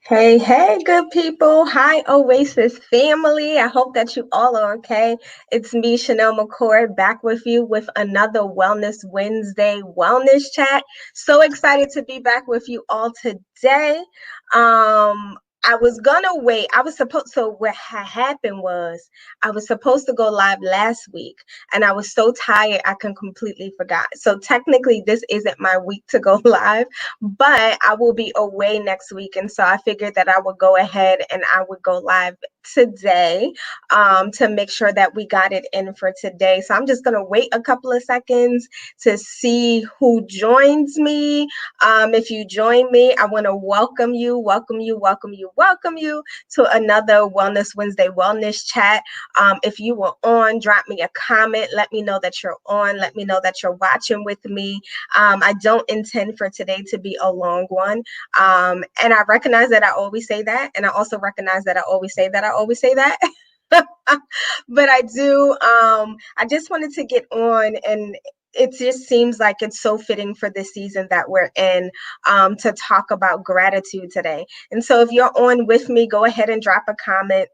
Hey, hey, good people. Hi, Oasis family. I hope that you all are okay. It's me, Chanel McCord, back with you with another Wellness Wednesday wellness chat. So excited to be back with you all today. I was gonna wait. What happened was I was supposed to go live last week and I was so tired I can completely forgot. So technically this isn't my week to go live, but I will be away next week. And so I figured that I would go ahead and I would go live today to make sure that we got it in for today. So I'm just going to wait a couple of seconds to see who joins me. If you join me, I want to welcome you to another Wellness Wednesday wellness chat. If you were on, drop me a comment. Let me know that you're on. Let me know that you're watching with me. I don't intend for today to be a long one. And I recognize that I always say that. And I also recognize that I always say that I always say that. But I do. I just wanted to get on, and it just seems like it's so fitting for this season that we're in, to talk about gratitude today. And so if you're on with me, go ahead and drop a comment.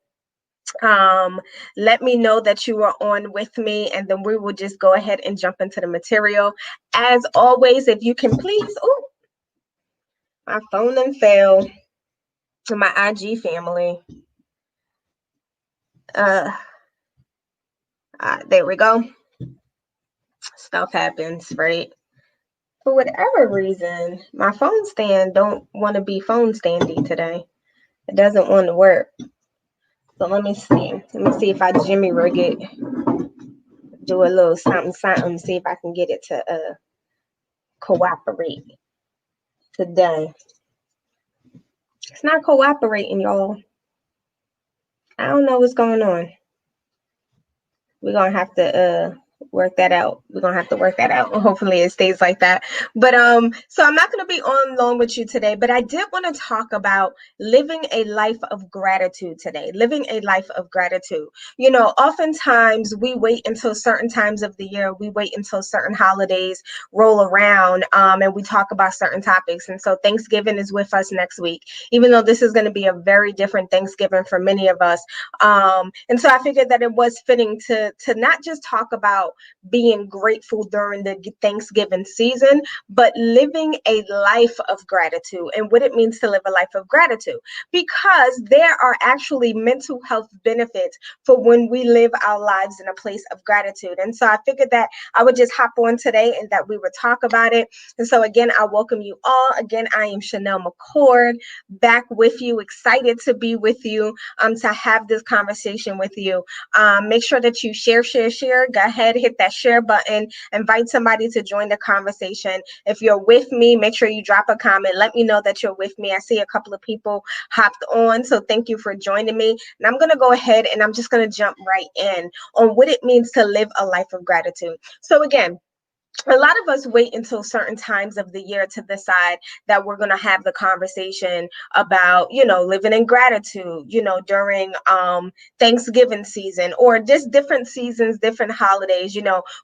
Let me know that you are on with me, and then we will just go ahead and jump into the material. As always, if you can please, oh, my phone and fell to my IG family. Uh, there we go. Stuff happens, right? For whatever reason, my phone stand don't want to be phone standy today. It doesn't want to work. So let me see. Let me see if I jimmy rig it, do a little something, see if I can get it to cooperate today. It's not cooperating, y'all. I don't know what's going on. We're gonna have to work that out. We're gonna have to work that out. Hopefully it stays like that. But so I'm not gonna be on long with you today, but I did want to talk about living a life of gratitude today. Living a life of gratitude. You know, oftentimes we wait until certain times of the year, we wait until certain holidays roll around, and we talk about certain topics. And so Thanksgiving is with us next week, even though this is going to be a very different Thanksgiving for many of us. And so I figured that it was fitting to not just talk about being grateful during the Thanksgiving season, but living a life of gratitude and what it means to live a life of gratitude. Because there are actually mental health benefits for when we live our lives in a place of gratitude. And so I figured that I would just hop on today and that we would talk about it. And so again, I welcome you all. Again, I am Chanel McCord, back with you, excited to be with you, to have this conversation with you. Make sure that you share. Go ahead, hit that share button, invite somebody to join the conversation. If you're with me, make sure you drop a comment. Let me know that you're with me. I see a couple of people hopped on, so thank you for joining me. And I'm going to go ahead and I'm just going to jump right in on what it means to live a life of gratitude. So again, a lot of us wait until certain times of the year to decide that we're going to have the conversation about, living in gratitude, during Thanksgiving season or just different seasons, different holidays.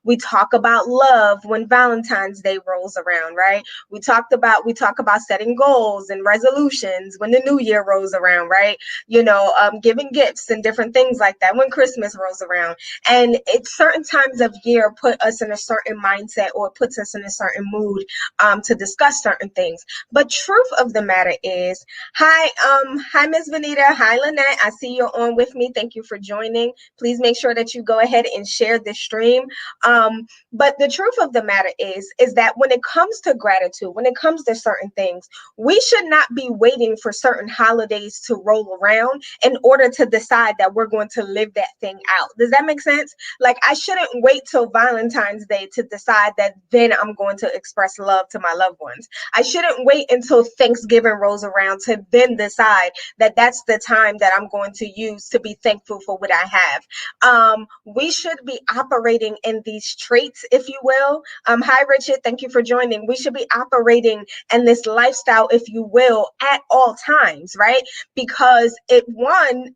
We talk about love when Valentine's Day rolls around, right? We talk about setting goals and resolutions when the new year rolls around, right? Giving gifts and different things like that when Christmas rolls around. And it's certain times of year put us in a certain mindset or puts us in a certain mood, to discuss certain things. But truth of the matter is, hi Miss Vanita, hi Lynette. I see you're on with me. Thank you for joining. Please make sure that you go ahead and share this stream. But the truth of the matter is that when it comes to gratitude, when it comes to certain things, we should not be waiting for certain holidays to roll around in order to decide that we're going to live that thing out. Does that make sense? Like, I shouldn't wait till Valentine's Day to decide that then I'm going to express love to my loved ones. I shouldn't wait until Thanksgiving rolls around to then decide that that's the time that I'm going to use to be thankful for what I have. We should be operating in these traits, if you will. Hi, Richard. Thank you for joining. We should be operating in this lifestyle, if you will, at all times, right? Because one,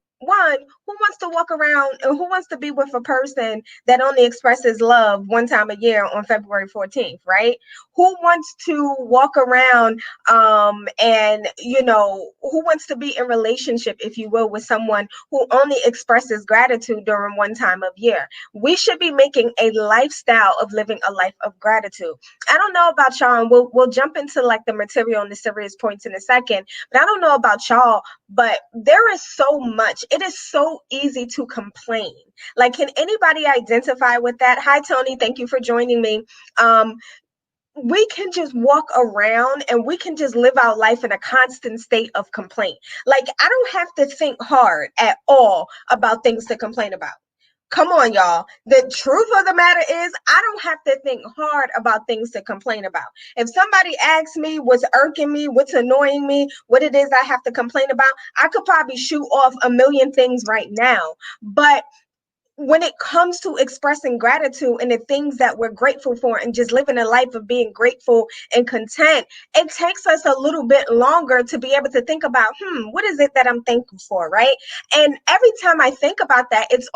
who wants to walk around and who wants to be with a person that only expresses love one time a year on February 14th, right? Who wants to walk around and who wants to be in relationship, if you will, with someone who only expresses gratitude during one time of year? We should be making a lifestyle of living a life of gratitude. I don't know about y'all, and we'll jump into like the material and the serious points in a second, but I don't know about y'all, but there is so much. It is so easy to complain. Like, can anybody identify with that? Hi, Tony. Thank you for joining me. We can just walk around and we can just live our life in a constant state of complaint. Like, I don't have to think hard at all about things to complain about. Come on, y'all. The truth of the matter is, I don't have to think hard about things to complain about. If somebody asks me what's irking me, what's annoying me, what it is I have to complain about, I could probably shoot off a million things right now. But when it comes to expressing gratitude and the things that we're grateful for and just living a life of being grateful and content, it takes us a little bit longer to be able to think about, what is it that I'm thankful for, right? And every time I think about that, it's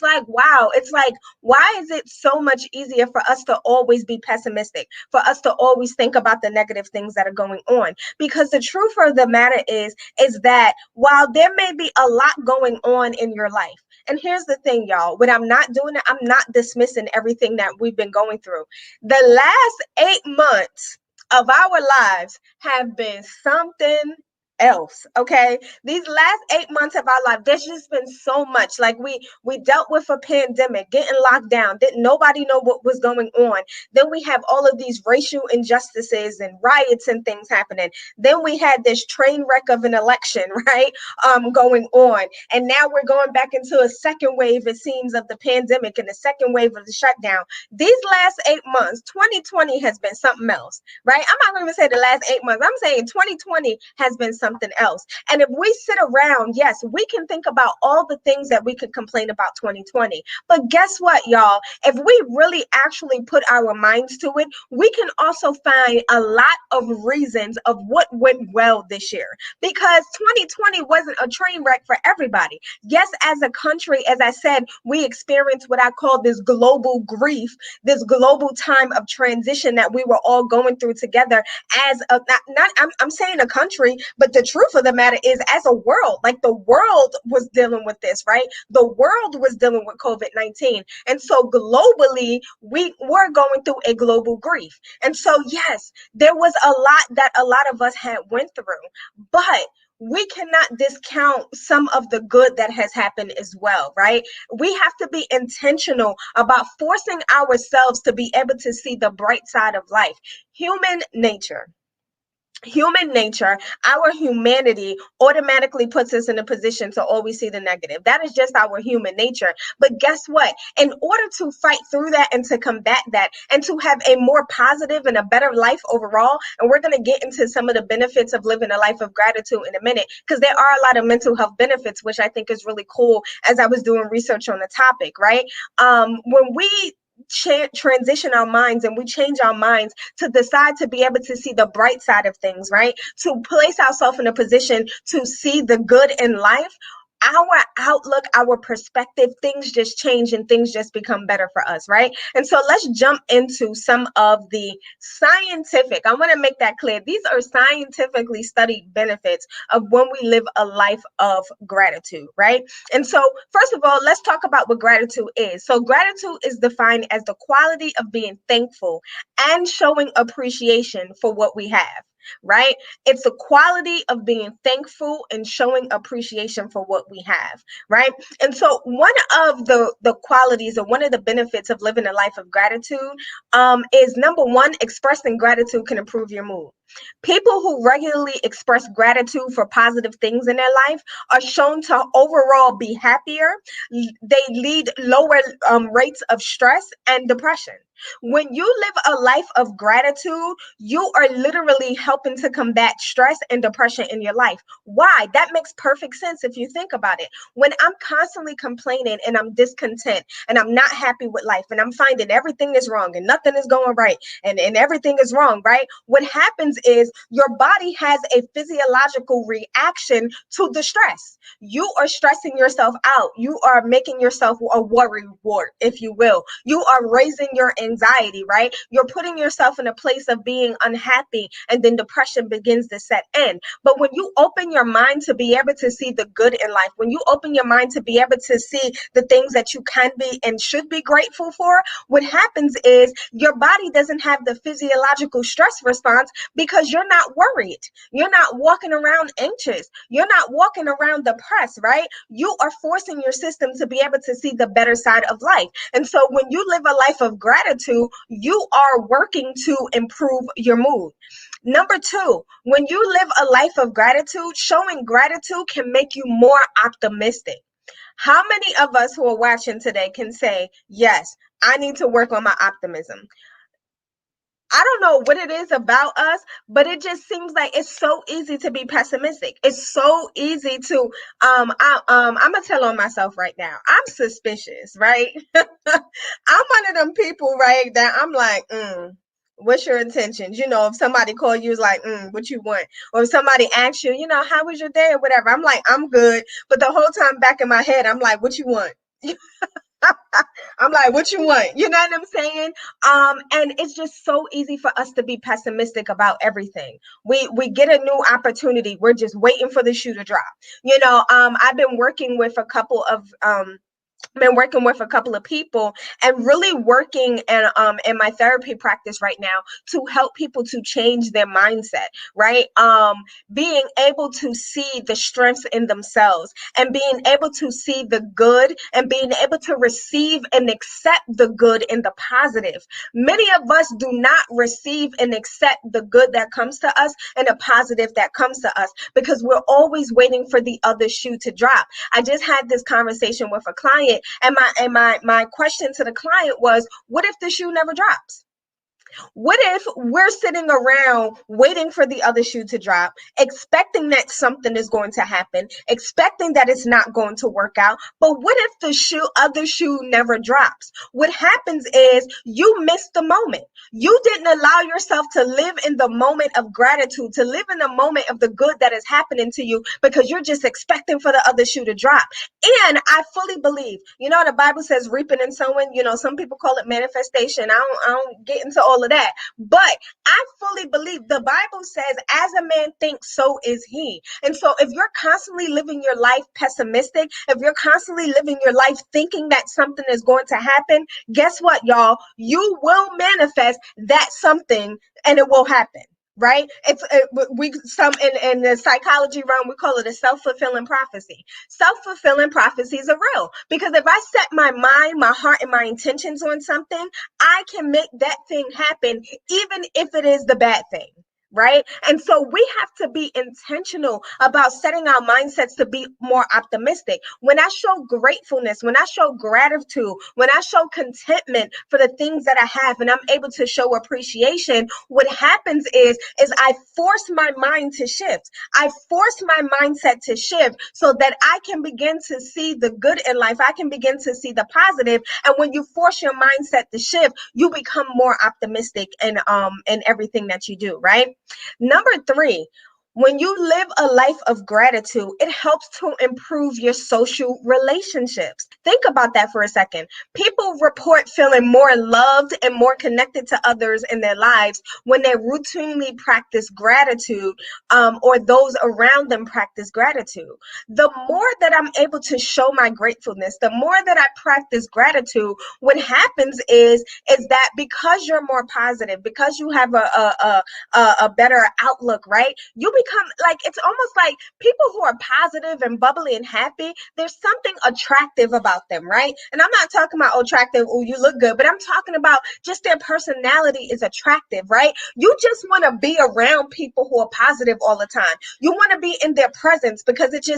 like, wow, it's like, why is it so much easier for us to always be pessimistic, for us to always think about the negative things that are going on? Because the truth of the matter is that while there may be a lot going on in your life, and here's the thing, y'all, when I'm not doing it, I'm not dismissing everything that we've been going through. The last 8 months of our lives have been something else. Okay, these last 8 months of our life, there's just been so much. Like, we dealt with a pandemic, getting locked down, didn't nobody know what was going on. Then we have all of these racial injustices and riots and things happening. Then we had this train wreck of an election, right, going on. And now we're going back into a second wave, it seems, of the pandemic and the second wave of the shutdown. These last 8 months, 2020 has been something else, right? I'm not going to say the last 8 months. I'm saying 2020 has been something else. And if we sit around, yes, we can think about all the things that we could complain about 2020. But guess what, y'all? If we really actually put our minds to it, we can also find a lot of reasons of what went well this year. Because 2020 wasn't a train wreck for everybody. Yes, as a country, as I said, we experienced what I call this global grief, this global time of transition that we were all going through together as a, I'm saying a country, but the truth of the matter is, as a world, like, the world was dealing with this, right? The world was dealing with COVID-19. And so globally, we were going through a global grief. And so, yes, there was a lot that a lot of us had went through, but we cannot discount some of the good that has happened as well, right? We have to be intentional about forcing ourselves to be able to see the bright side of life. Human nature, our humanity automatically puts us in a position to always see the negative. That is just our human nature. But guess what? In order to fight through that and to combat that and to have a more positive and a better life overall, and we're going to get into some of the benefits of living a life of gratitude in a minute, because there are a lot of mental health benefits, which I think is really cool as I was doing research on the topic, right? When we transition our minds and we change our minds to decide to be able to see the bright side of things, right? To place ourselves in a position to see the good in life, our outlook, our perspective, things just change and things just become better for us, right? And so let's jump into some of the I want to make that clear. These are scientifically studied benefits of when we live a life of gratitude, right? And so, first of all, let's talk about what gratitude is. So gratitude is defined as the quality of being thankful and showing appreciation for what we have, right? It's the quality of being thankful and showing appreciation for what we have, right? And so one of the qualities or one of the benefits of living a life of gratitude is, number one, expressing gratitude can improve your mood. People who regularly express gratitude for positive things in their life are shown to overall be happier. They lead lower rates of stress and depression. When you live a life of gratitude, you are literally helping to combat stress and depression in your life. Why? That makes perfect sense if you think about it. When I'm constantly complaining and I'm discontent and I'm not happy with life and I'm finding everything is wrong and nothing is going right and everything is wrong, right? What happens happens is your body has a physiological reaction to the stress. You are stressing yourself out. You are making yourself a worry wart, if you will. You are raising your anxiety, right? You're putting yourself in a place of being unhappy, and then depression begins to set in. But when you open your mind to be able to see the good in life, when you open your mind to be able to see the things that you can be and should be grateful for, what happens is your body doesn't have the physiological stress response because you're not worried. You're not walking around anxious. You're not walking around depressed, right? You are forcing your system to be able to see the better side of life. And so when you live a life of gratitude, you are working to improve your mood. Number two, when you live a life of gratitude, showing gratitude can make you more optimistic. How many of us who are watching today can say, yes, I need to work on my optimism? I don't know what it is about us, but it just seems like it's so easy to be pessimistic. It's so easy to I'm gonna tell on myself right now. I'm suspicious, right? I'm one of them people, right, that I'm like, what's your intentions? If somebody call you, is like, what you want? Or if somebody asks you, how was your day or whatever, I'm like, I'm good. But the whole time back in my head, I'm like, what you want? I'm like, what you want? You know what I'm saying? And it's just so easy for us to be pessimistic about everything. We get a new opportunity. We're just waiting for the shoe to drop. I've been working with a couple of people and really working in my therapy practice right now to help people to change their mindset, right? Being able to see the strengths in themselves and being able to see the good and being able to receive and accept the good and the positive. Many of us do not receive and accept the good that comes to us and the positive that comes to us because we're always waiting for the other shoe to drop. I just had this conversation with a client, and my question to the client was, what if the shoe never drops? What if we're sitting around waiting for the other shoe to drop, expecting that something is going to happen, expecting that it's not going to work out? But what if the other shoe never drops? What happens is you miss the moment. You didn't allow yourself to live in the moment of gratitude, to live in the moment of the good that is happening to you because you're just expecting for the other shoe to drop. And I fully believe, the Bible says reaping and sowing, some people call it manifestation. I don't get into all of that. But I fully believe the Bible says, as a man thinks, so is he. And so if you're constantly living your life pessimistic, if you're constantly living your life thinking that something is going to happen, guess what, y'all? You will manifest that something and it will happen. Right? In the psychology realm, we call it a self-fulfilling prophecy. Self-fulfilling prophecies are real because if I set my mind, my heart, and my intentions on something, I can make that thing happen, even if it is the bad thing. Right? And so we have to be intentional about setting our mindsets to be more optimistic. When I show gratefulness, when I show gratitude, when I show contentment for the things that I have, and I'm able to show appreciation, what happens is I force my mind to shift. I force my mindset to shift so that I can begin to see the good in life. I can begin to see the positive. And when you force your mindset to shift, you become more optimistic in everything that you do, right? Number three, when you live a life of gratitude, it helps to improve your social relationships. Think about that for a second. People report feeling more loved and more connected to others in their lives when they routinely practice gratitude, or those around them practice gratitude. The more that I'm able to show my gratefulness, the more that I practice gratitude, what happens is that because you're more positive, because you have a better outlook, right? You become like, it's almost like people who are positive and bubbly and happy, there's something attractive about them, right? And I'm not talking about attractive, oh, you look good, but I'm talking about just their personality is attractive, right? You just want to be around people who are positive all the time. You want to be in their presence because it's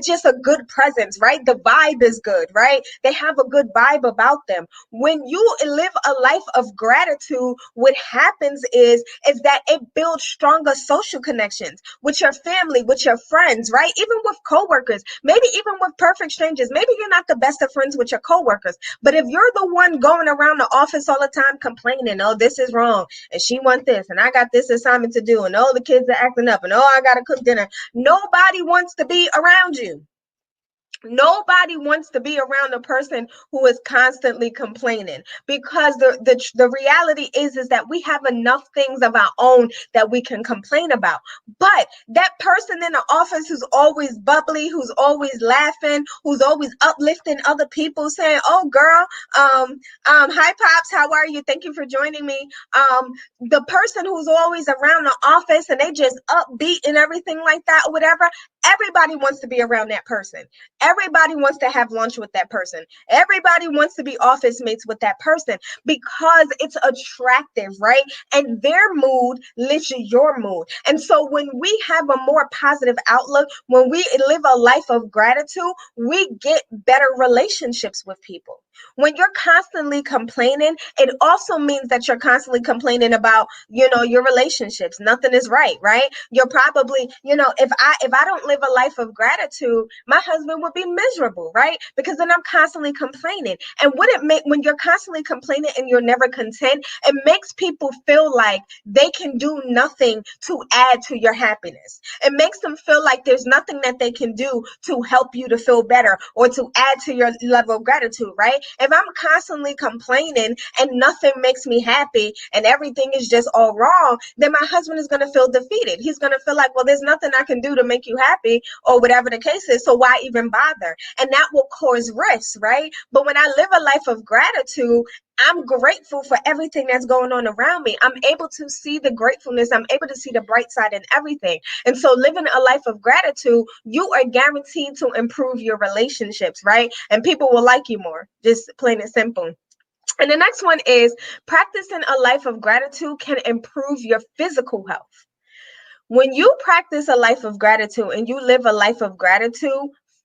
just a good presence, right? The vibe is good, right? They have a good vibe about them. When you live a life of gratitude, what happens is that it builds stronger social connections. with your family, with your friends, right? Even with coworkers, maybe even with perfect strangers. Maybe you're not the best of friends with your coworkers, but if you're the one going around the office all the time complaining, oh, this is wrong, and she wants this, and I got this assignment to do, and oh, the kids are acting up, and oh, I got to cook dinner. Nobody wants to be around you. Nobody wants to be around a person who is constantly complaining, because the reality is that we have enough things of our own that we can complain about. But that person in the office who's always bubbly, who's always laughing, who's always uplifting other people, saying, "Oh, girl, hi pops, how are you? Thank you for joining me." The person who's always around the office and they just upbeat and everything like that, or whatever. Everybody wants to be around that person. Everybody wants to have lunch with that person. Everybody wants to be office mates with that person because it's attractive, right? And their mood lifts your mood. And so when we have a more positive outlook, when we live a life of gratitude, we get better relationships with people. When you're constantly complaining, it also means that you're constantly complaining about, your relationships. Nothing is right? You're probably, if I don't live a life of gratitude, my husband would be miserable, right? Because then I'm constantly complaining. And what it make when you're constantly complaining and you're never content, it makes people feel like they can do nothing to add to your happiness. It makes them feel like there's nothing that they can do to help you to feel better or to add to your level of gratitude, right? If I'm constantly complaining and nothing makes me happy and everything is just all wrong, then my husband is going to feel defeated. He's going to feel like, well, there's nothing I can do to make you happy or whatever the case is. So why even bother? And that will cause rifts, right? But when I live a life of gratitude, I'm grateful for everything that's going on around me. I'm able to see the gratefulness. I'm able to see the bright side in everything. And so living a life of gratitude, you are guaranteed to improve your relationships, right? And people will like you more, just plain and simple. And the next one is practicing a life of gratitude can improve your physical health. When you practice a life of gratitude and you live a life of gratitude,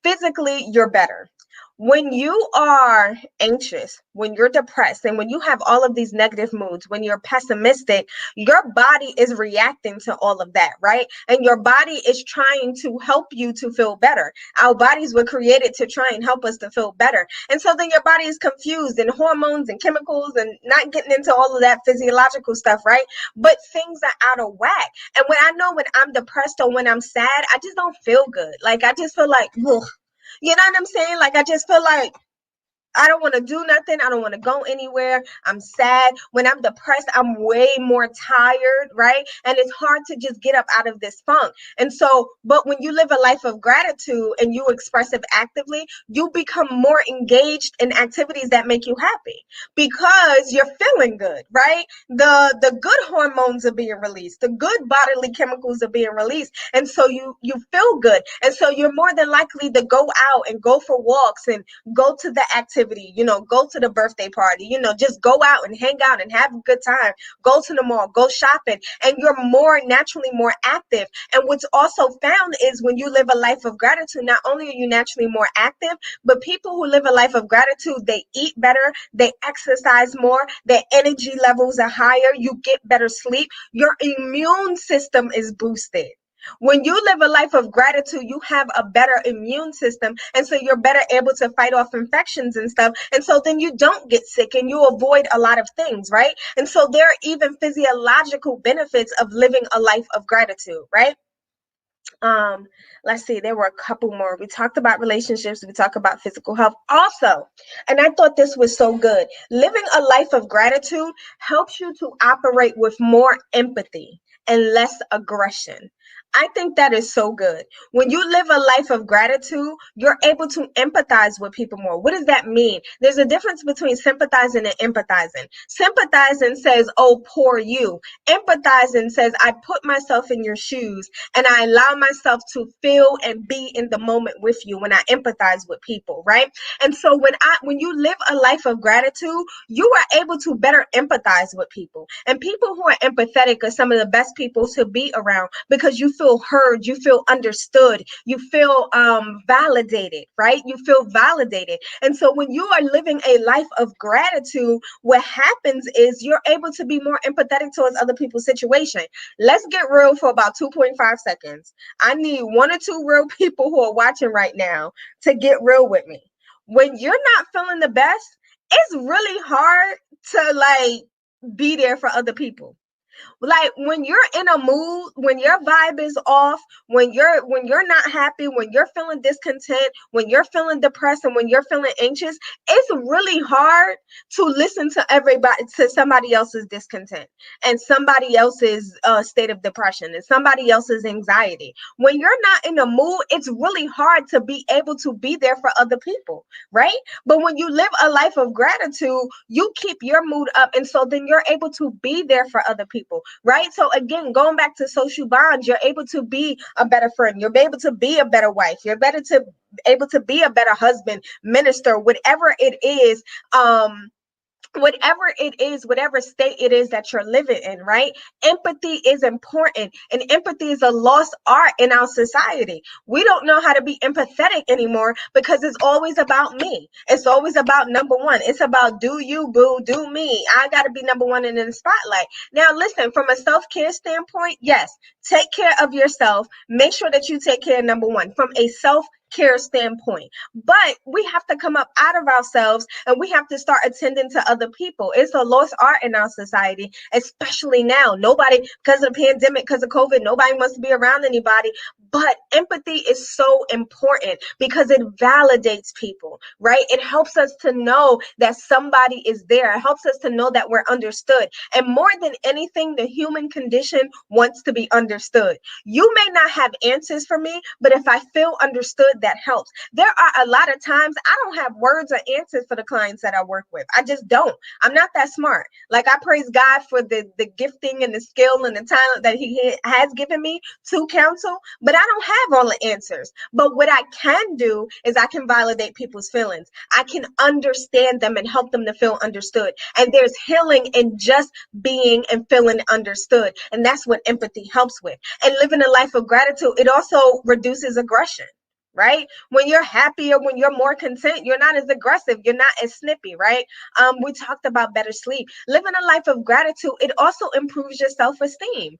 physically, you're better. When you are anxious, when you're depressed, and when you have all of these negative moods, when you're pessimistic, your body is reacting to all of that, right? And your body is trying to help you to feel better. Our bodies were created to try and help us to feel better. And so then your body is confused in hormones and chemicals and not getting into all of that physiological stuff, right? But things are out of whack. And when I know when I'm depressed or when I'm sad, I just don't feel good. Like I just feel like, ugh. You know what I'm saying? Like I just feel like I don't want to do nothing. I don't want to go anywhere. I'm sad. When I'm depressed, I'm way more tired, right? And it's hard to just get up out of this funk. And so, but when you live a life of gratitude and you express it actively, you become more engaged in activities that make you happy because you're feeling good, right? The good hormones are being released. The good bodily chemicals are being released. And so you feel good. And so you're more than likely to go out and go for walks and go to the activity, go to the birthday party, just go out and hang out and have a good time, go to the mall, go shopping, and you're more naturally more active. And what's also found is when you live a life of gratitude, not only are you naturally more active, but people who live a life of gratitude, they eat better, they exercise more, their energy levels are higher, you get better sleep, your immune system is boosted. When you live a life of gratitude, you have a better immune system. And so you're better able to fight off infections and stuff. And so then you don't get sick and you avoid a lot of things, right? And so there are even physiological benefits of living a life of gratitude, right? Let's see, there were a couple more. We talked about relationships, we talked about physical health also. And I thought this was so good. Living a life of gratitude helps you to operate with more empathy and less aggression. I think that is so good. When you live a life of gratitude, you're able to empathize with people more. What does that mean? There's a difference between sympathizing and empathizing. Sympathizing says, oh, poor you. Empathizing says, I put myself in your shoes and I allow myself to feel and be in the moment with you when I empathize with people, right? And so when you live a life of gratitude, you are able to better empathize with people. And people who are empathetic are some of the best people to be around because you feel feel heard, you feel understood, you feel validated, right? You feel validated. And so when you are living a life of gratitude, what happens is you're able to be more empathetic towards other people's situation. Let's get real for about 2.5 seconds. I need one or two real people who are watching right now to get real with me. When you're not feeling the best, it's really hard to be there for other people. Like when you're in a mood, when your vibe is off, when you're not happy, when you're feeling discontent, when you're feeling depressed, and when you're feeling anxious, it's really hard to listen to somebody else's discontent and somebody else's state of depression and somebody else's anxiety. When you're not in a mood, it's really hard to be able to be there for other people, right? But when you live a life of gratitude, you keep your mood up, and so then you're able to be there for other people, right? So again, going back to social bonds, you're able to be a better friend, you're able to be a better wife, you're able to be a better husband, minister, whatever it is. Whatever it is, whatever state it is that you're living in, right? Empathy is important, and empathy is a lost art in our society. We don't know how to be empathetic anymore because it's always about me. It's always about number one. It's about do you, boo, do me. I got to be number one and in the spotlight. Now, listen, from a self-care standpoint, yes, take care of yourself. Make sure that you take care of number one from a self-care standpoint. But we have to come up out of ourselves and we have to start attending to other people. It's a lost art in our society, especially now. Nobody, because of the pandemic, because of COVID, nobody wants to be around anybody. But empathy is so important because it validates people, right? It helps us to know that somebody is there. It helps us to know that we're understood. And more than anything, the human condition wants to be understood. You may not have answers for me, but if I feel understood, that helps. There are a lot of times I don't have words or answers for the clients that I work with. I just don't. I'm not that smart. Like, I praise God for the gifting and the skill and the talent that he has given me to counsel, but I don't have all the answers. But what I can do is I can validate people's feelings. I can understand them and help them to feel understood. And there's healing in just being and feeling understood. And that's what empathy helps with. And living a life of gratitude, it also reduces aggression, right? When you're happy or when you're more content, you're not as aggressive, you're not as snippy, right? We talked about better sleep. Living a life of gratitude, it also improves your self-esteem.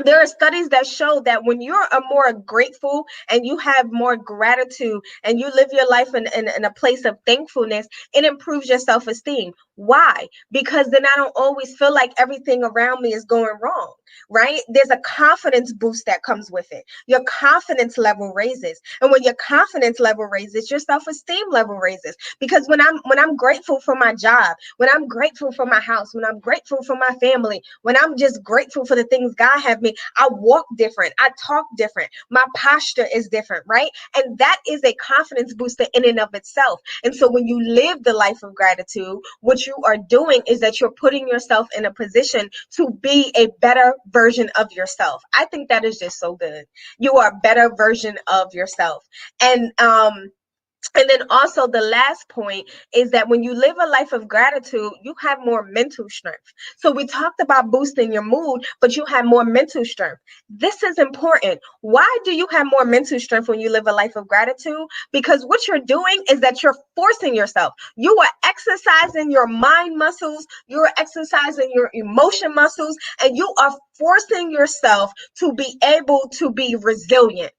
There are studies that show that when you're a more grateful and you have more gratitude and you live your life in a place of thankfulness, it improves your self-esteem. Why? Because then I don't always feel like everything around me is going wrong, right? There's a confidence boost that comes with it. Your confidence level raises. And when your confidence level raises, your self-esteem level raises. Because when I'm grateful for my job, when I'm grateful for my house, when I'm grateful for my family, when I'm just grateful for the things God has me, I walk different, I talk different, my posture is different, right? And that is a confidence booster in and of itself. And so when you live the life of gratitude, what you are doing is that you're putting yourself in a position to be a better version of yourself. I think that is just so good. You are a better version of yourself. And then also the last point is that when you live a life of gratitude, you have more mental strength. So we talked about boosting your mood, but you have more mental strength. This is important. Why do you have more mental strength when you live a life of gratitude? Because what you're doing is that you're forcing yourself. You are exercising your mind muscles, you're exercising your emotion muscles, and you are forcing yourself to be able to be resilient.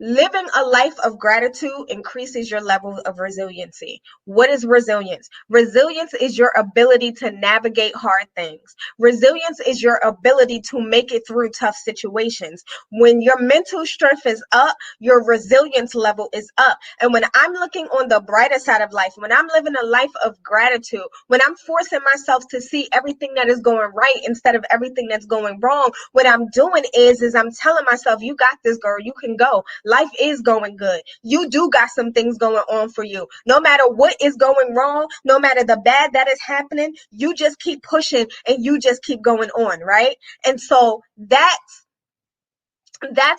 Living a life of gratitude increases your level of resiliency. What is resilience? Resilience is your ability to navigate hard things. Resilience is your ability to make it through tough situations. When your mental strength is up, your resilience level is up. And when I'm looking on the brighter side of life, when I'm living a life of gratitude, when I'm forcing myself to see everything that is going right instead of everything that's going wrong, what I'm doing is I'm telling myself, you got this, girl, you can go. Life is going good. You do got some things going on for you. No matter what is going wrong, no matter the bad that is happening, you just keep pushing and you just keep going on, right? And so that's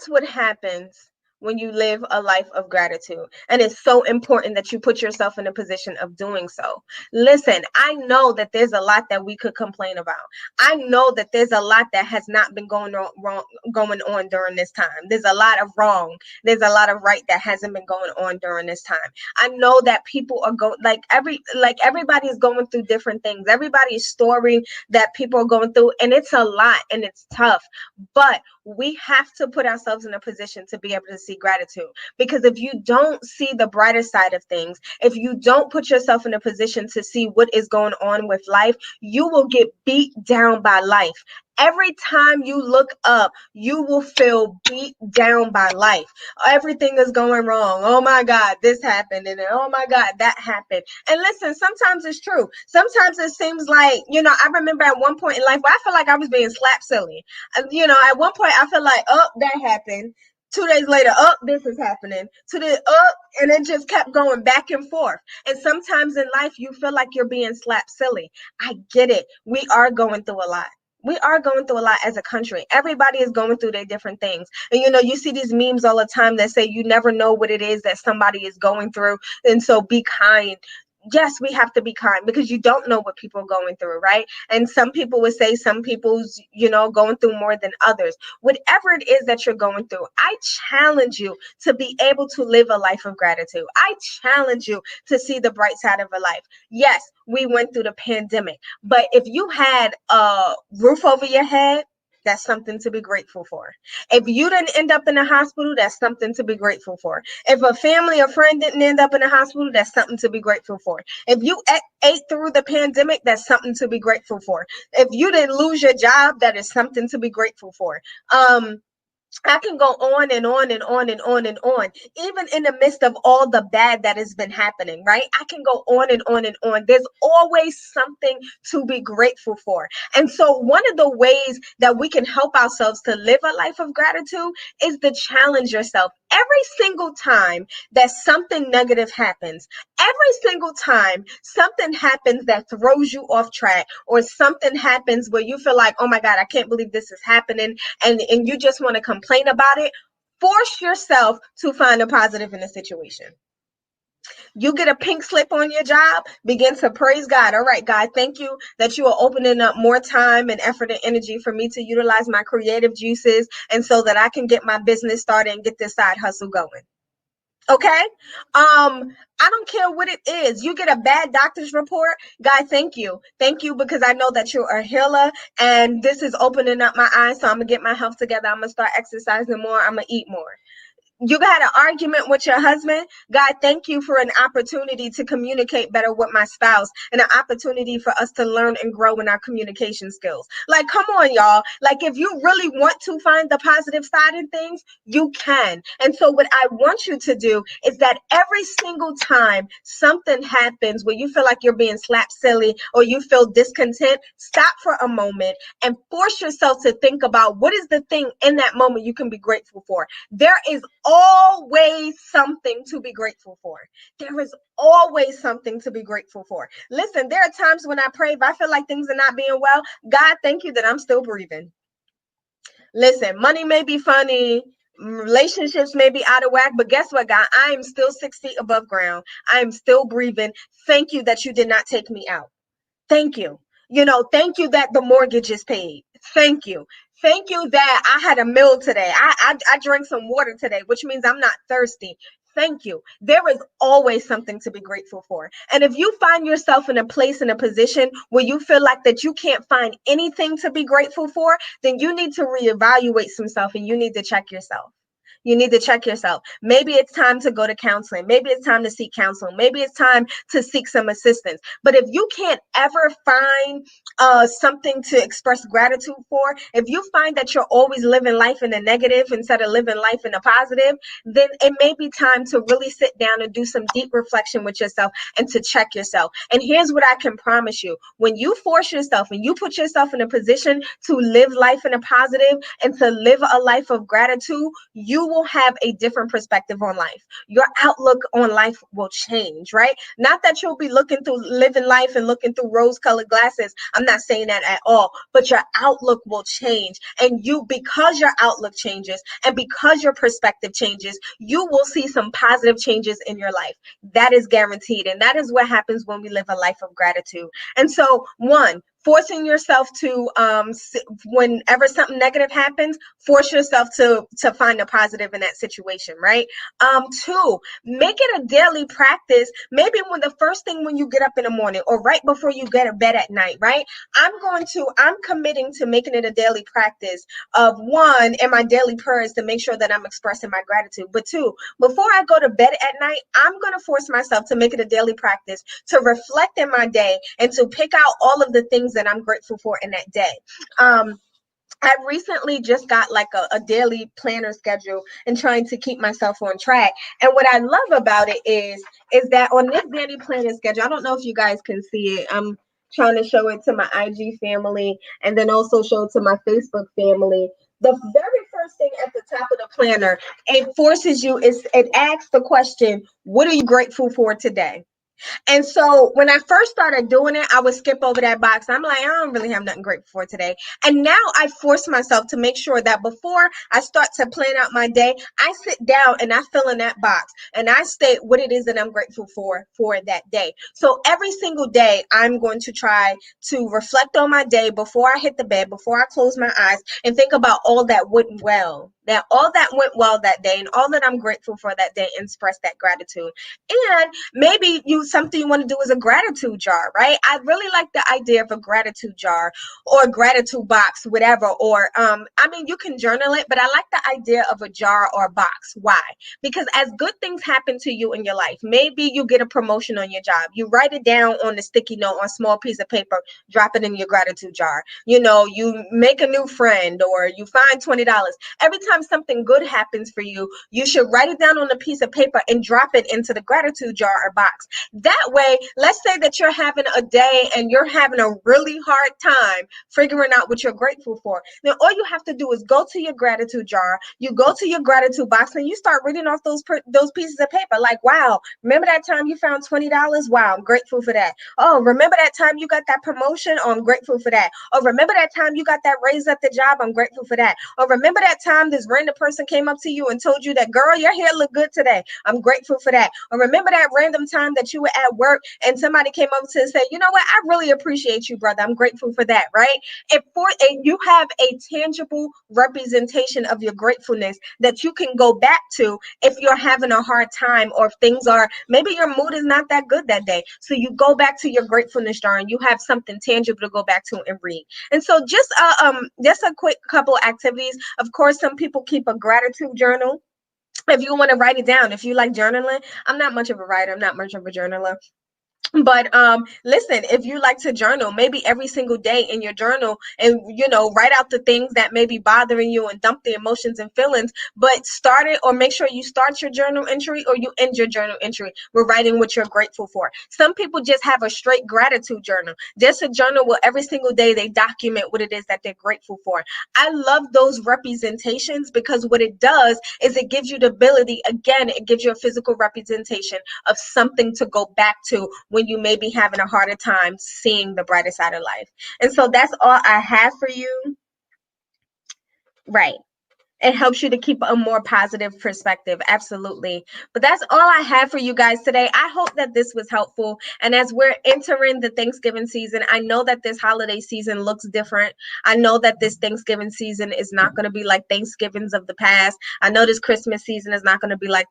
what happens when you live a life of gratitude. And it's so important that you put yourself in a position of doing so. Listen, I know that there's a lot that we could complain about. I know that there's a lot that has not been going on during this time. There's a lot of wrong. There's a lot of right that hasn't been going on during this time. I know that people are going everybody is going through different things. Everybody's story that people are going through, and it's a lot and it's tough. But we have to put ourselves in a position to be able to see gratitude. Because if you don't see the brighter side of things, if you don't put yourself in a position to see what is going on with life, you will get beat down by life. Every time you look up, you will feel beat down by life. Everything is going wrong. Oh my God, this happened. And oh my God, that happened. And listen, sometimes it's true. Sometimes it seems like, I remember at one point in life where I felt like I was being slapped silly. At one point I felt like, oh, that happened. 2 days later, oh, this is happening. And it just kept going back and forth. And sometimes in life, you feel like you're being slapped silly. I get it. We are going through a lot. We are going through a lot as a country. Everybody is going through their different things. And, you see these memes all the time that say you never know what it is that somebody is going through. And so be kind. Yes, we have to be kind because you don't know what people are going through, right? And some people would say some people's, going through more than others. Whatever it is that you're going through, I challenge you to be able to live a life of gratitude. I challenge you to see the bright side of a life. Yes, we went through the pandemic, but if you had a roof over your head, that's something to be grateful for. If you didn't end up in a hospital, that's something to be grateful for. If a family or friend didn't end up in a hospital, that's something to be grateful for. If you ate through the pandemic, that's something to be grateful for. If you didn't lose your job, that is something to be grateful for. I can go on and on and on and on and on, even in the midst of all the bad that has been happening, right? I can go on and on and on. There's always something to be grateful for. And so one of the ways that we can help ourselves to live a life of gratitude is to challenge yourself. Every single time that something negative happens, every single time something happens that throws you off track, or something happens where you feel like, oh my God, I can't believe this is happening, and you just want to complain about it, force yourself to find a positive in the situation. You get a pink slip on your job, begin to praise God. All right, God, thank you that you are opening up more time and effort and energy for me to utilize my creative juices, and so that I can get my business started and get this side hustle going. Okay. I don't care what it is. You get a bad doctor's report. God, thank you. Thank you, because I know that you're a healer, and this is opening up my eyes. So I'm going to get my health together. I'm going to start exercising more. I'm going to eat more. You got an argument with your husband. God, thank you for an opportunity to communicate better with my spouse, and an opportunity for us to learn and grow in our communication skills. Like, come on, y'all. Like, if you really want to find the positive side in things, you can. And so what I want you to do is that every single time something happens where you feel like you're being slapped silly, or you feel discontent, stop for a moment and force yourself to think about what is the thing in that moment you can be grateful for. There is always something to be grateful for. There is always something to be grateful for. Listen, there are times when I pray, if I feel like things are not being well, God, thank you that I'm still breathing. Listen, money may be funny, relationships may be out of whack, but guess what, God? I am still 6 feet above ground. I am still breathing. Thank you that you did not take me out. Thank you. Thank you that the mortgage is paid. Thank you. Thank you that I had a meal today. I drank some water today, which means I'm not thirsty. Thank you. There is always something to be grateful for. And if you find yourself in a place, in a position where you feel like that you can't find anything to be grateful for, then you need to reevaluate some stuff, and you need to check yourself. You need to check yourself. Maybe it's time to go to counseling. Maybe it's time to seek counseling. Maybe it's time to seek some assistance. But if you can't ever find something to express gratitude for, if you find that you're always living life in a negative instead of living life in a positive, then it may be time to really sit down and do some deep reflection with yourself and to check yourself. And here's what I can promise you. When you force yourself and you put yourself in a position to live life in a positive and to live a life of gratitude, you will have a different perspective on life. Your outlook on life will change, right? Not that you'll be living life and looking through rose-colored glasses. I'm not saying that at all, but your outlook will change. And because your outlook changes and because your perspective changes, you will see some positive changes in your life. That is guaranteed. And that is what happens when we live a life of gratitude. And so, one, forcing yourself to whenever something negative happens, force yourself to find a positive in that situation, right? Two, make it a daily practice. Maybe when the first thing when you get up in the morning or right before you get to bed at night, right? I'm committing to making it a daily practice of, one, in my daily prayers, to make sure that I'm expressing my gratitude. But two, before I go to bed at night, I'm going to force myself to make it a daily practice to reflect in my day and to pick out all of the things that I'm grateful for in that day. I recently just got like a daily planner schedule and trying to keep myself on track. And what I love about it is that on this daily planner schedule, I don't know if you guys can see it. I'm trying to show it to my IG family and then also show it to my Facebook family. The very first thing at the top of the planner, it asks the question, what are you grateful for today? And so when I first started doing it, I would skip over that box. I'm like, I don't really have nothing grateful for today. And now I force myself to make sure that before I start to plan out my day, I sit down and I fill in that box and I state what it is that I'm grateful for that day. So every single day, I'm going to try to reflect on my day before I hit the bed, before I close my eyes, and think about all that went well. That all that went well that day and all that I'm grateful for that day, and express that gratitude. And maybe something you want to do is a gratitude jar, right? I really like the idea of a gratitude jar or a gratitude box, whatever. Or you can journal it, but I like the idea of a jar or a box. Why? Because as good things happen to you in your life, maybe you get a promotion on your job, you write it down on a sticky note on a small piece of paper, drop it in your gratitude jar. You make a new friend or you find $20. Every time something good happens for you, you should write it down on a piece of paper and drop it into the gratitude jar or box. That way, let's say that you're having a day and you're having a really hard time figuring out what you're grateful for. Then all you have to do is go to your gratitude jar, you go to your gratitude box, and you start reading off those pieces of paper. Like, wow, remember that time you found $20? Wow, I'm grateful for that. Oh, remember that time you got that promotion? Oh, I'm grateful for that. Oh, remember that time you got that raise at the job? I'm grateful for that. Oh, remember that time this random person came up to you and told you that, girl, your hair look good today? I'm grateful for that. Or remember that random time that you were at work and somebody came up to say, you know what, I really appreciate you, brother. I'm grateful for that, right? And you have a tangible representation of your gratefulness that you can go back to if you're having a hard time or if things are, maybe your mood is not that good that day. So you go back to your gratefulness jar and you have something tangible to go back to and read. And so just a quick couple activities. Of course, some people keep a gratitude journal. If you want to write it down, if you like journaling, I'm not much of a writer, I'm not much of a journaler. But listen, if you like to journal, maybe every single day in your journal, and write out the things that may be bothering you and dump the emotions and feelings, but start it, or make sure you start your journal entry or you end your journal entry with writing what you're grateful for. Some people just have a straight gratitude journal, just a journal where every single day they document what it is that they're grateful for. I love those representations because what it does is it gives you the ability, again, it gives you a physical representation of something to go back to when you may be having a harder time seeing the brighter side of life. And so that's all I have for you. Right. It helps you to keep a more positive perspective. Absolutely. But that's all I have for you guys today. I hope that this was helpful. And as we're entering the Thanksgiving season, I know that this holiday season looks different. I know that this Thanksgiving season is not going to be like Thanksgivings of the past. I know this Christmas season is not going to be like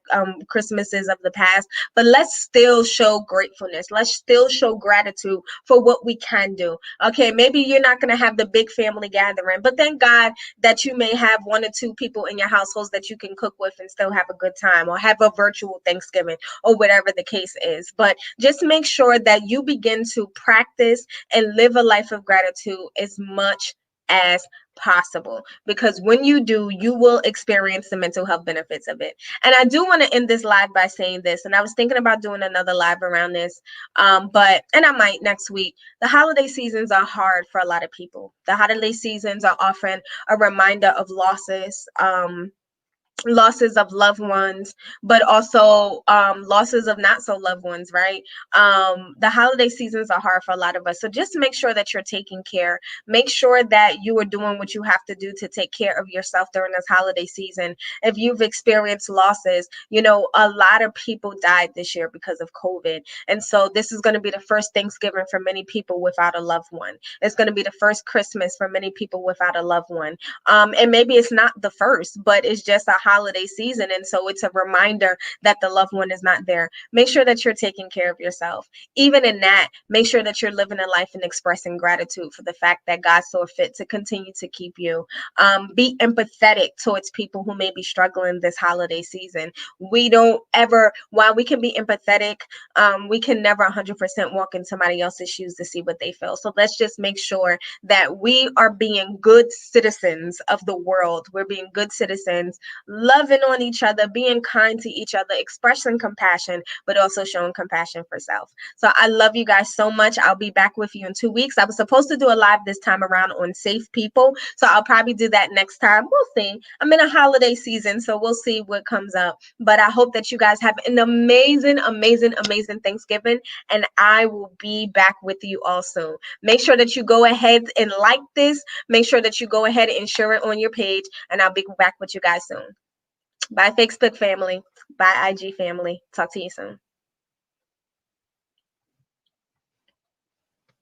Christmases of the past. But let's still show gratefulness. Let's still show gratitude for what we can do. Okay, maybe you're not going to have the big family gathering, but thank God that you may have one or two people in your households that you can cook with and still have a good time, or have a virtual Thanksgiving, or whatever the case is. But just make sure that you begin to practice and live a life of gratitude as much as possible, because when you do, you will experience the mental health benefits of it. And I do want to end this live by saying this, and I was thinking about doing another live around this, and I might next week. The holiday seasons are hard for a lot of people. The holiday seasons are often a reminder of losses, losses of loved ones, but also losses of not so loved ones, right? The holiday seasons are hard for a lot of us. So just make sure that you're taking care. Make sure that you are doing what you have to do to take care of yourself during this holiday season. If you've experienced losses, you know, a lot of people died this year because of COVID. And so this is going to be the first Thanksgiving for many people without a loved one. It's going to be the first Christmas for many people without a loved one. And maybe it's not the first, but it's just a holiday season. And so it's a reminder that the loved one is not there. Make sure that you're taking care of yourself. Even in that, make sure that you're living a life and expressing gratitude for the fact that God saw fit to continue to keep you. Be empathetic towards people who may be struggling this holiday season. We don't ever, while we can be empathetic, we can never 100% walk in somebody else's shoes to see what they feel. So let's just make sure that we are being good citizens of the world. We're being good citizens, loving on each other, being kind to each other, expressing compassion, but also showing compassion for self. So I love you guys so much. I'll be back with you in 2 weeks. I was supposed to do a live this time around on safe people. So I'll probably do that next time. We'll see. I'm in a holiday season, so we'll see what comes up. But I hope that you guys have an amazing, amazing, amazing Thanksgiving. And I will be back with you all soon. Make sure that you go ahead and like this. Make sure that you go ahead and share it on your page. And I'll be back with you guys soon. Bye, Facebook family. Bye, IG family. Talk to you soon.